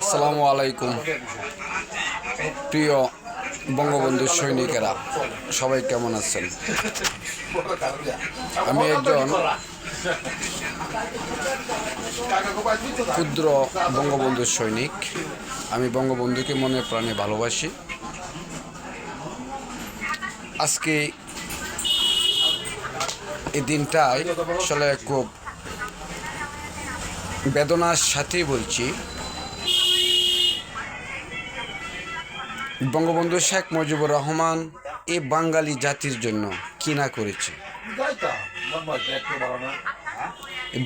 আসসালামু আলাইকুম প্রিয় বঙ্গবন্ধু সৈনিকেরা, সবাই কেমন আছেন? আমি একজন ক্ষুদ্র বঙ্গবন্ধু সৈনিক। আমি বঙ্গবন্ধুকে মনে প্রাণে ভালোবাসি। আজকে এই দিনটাই আসলে খুব বেদনার সাথেই বলছি। বঙ্গবন্ধু শেখ মুজিবুর রহমান এই বাঙালি জাতির জন্য কি না করেছে।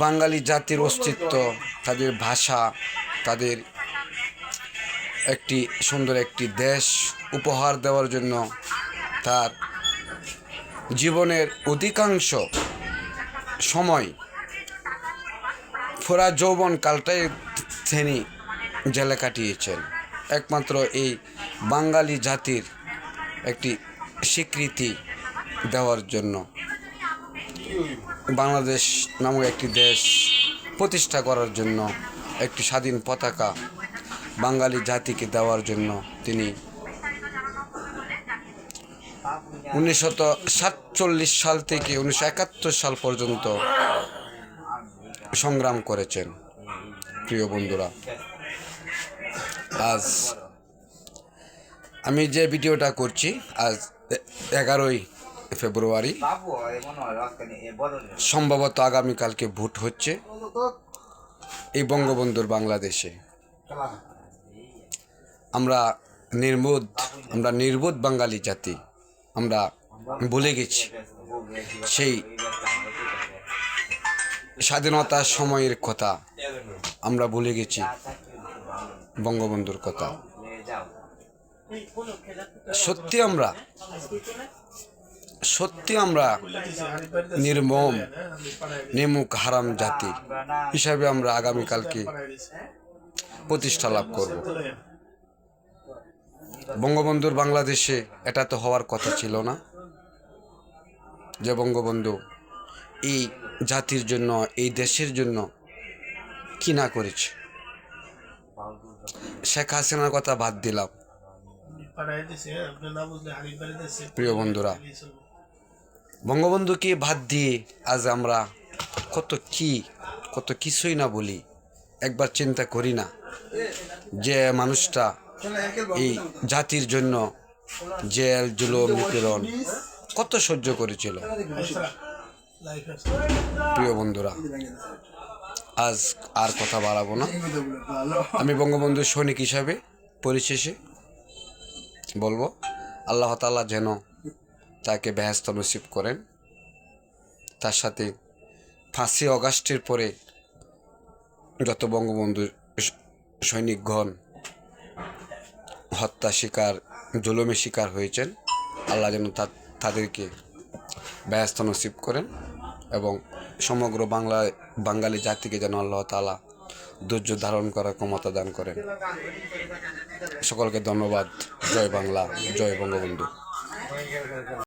বাঙালি জাতির অস্তিত্ব, তাদের ভাষা, তাদের একটি সুন্দর একটি দেশ উপহার দেওয়ার জন্য তার জীবনের অধিকাংশ সময় পুরা যৌবনকালটাই তিনি জেলে কাটিয়েছেন একমাত্র এই বাঙালি জাতির একটি স্বীকৃতি দেওয়ার জন্য, বাংলাদেশ নামক একটি দেশ প্রতিষ্ঠা করার জন্য, একটি স্বাধীন পতাকা বাঙালি জাতিকে দেওয়ার জন্য তিনি 1947 সাল থেকে 1971 সাল পর্যন্ত সংগ্রাম করেছেন। প্রিয় বন্ধুরা, আজ আমি যে ভিডিওটা করছি, আজ 11ই ফেব্রুয়ারি, সম্ভবত আগামীকালকে ভোট হচ্ছে এই বঙ্গবন্ধুর বাংলাদেশে। আমরা নির্বোধ বাঙালি জাতি, আমরা ভুলে গেছি সেই স্বাধীনতার সময়ের কথা, আমরা ভুলে গেছি বঙ্গবন্ধুর কথা। সত্যি আমরা নিমুখ হারাম জাতি হিসাবে আমরা আগামীকালকে প্রতিষ্ঠা লাভ করব। বঙ্গবন্ধুর বাংলাদেশে এটা তো হওয়ার কথা ছিল না, যে বঙ্গবন্ধু এই জাতির জন্য, এই দেশের জন্য কি না করেছে। শেখ হাসিনার কথা বাদ দিলাম। প্রিয় বন্ধুরা, বঙ্গবন্ধুকে বাদ দিয়ে আজ আমরা কত কিছুই না বলি, একবার চিন্তা করি না যে মানুষটা এই জাতির জন্য জেল, জুলুম, নিপীড়ন কত সহ্য করেছিল। প্রিয় বন্ধুরা, আজ আর কথা বাড়াবো না। আমি বঙ্গবন্ধুর সৈনিক হিসাবে পরিশেষে বলবো, আল্লাহ তাআলা যেন তাকে বেহেশত নসিব করেন। তার সাথে 5ই আগস্টের পরে যত বঙ্গবন্ধুর সৈনিকগণ হত্যা শিকার, জুলুমের শিকার হয়েছেন, আল্লাহ যেন তাদেরকে বেহেশত নসিব করেন এবং সমগ্র বাঙালি জাতিকে যেন আল্লাহ তাআলা ধৈর্য ধারণ করার ক্ষমতা দান করেন। সকলকে ধন্যবাদ। জয় বাংলা, জয় বঙ্গবন্ধু।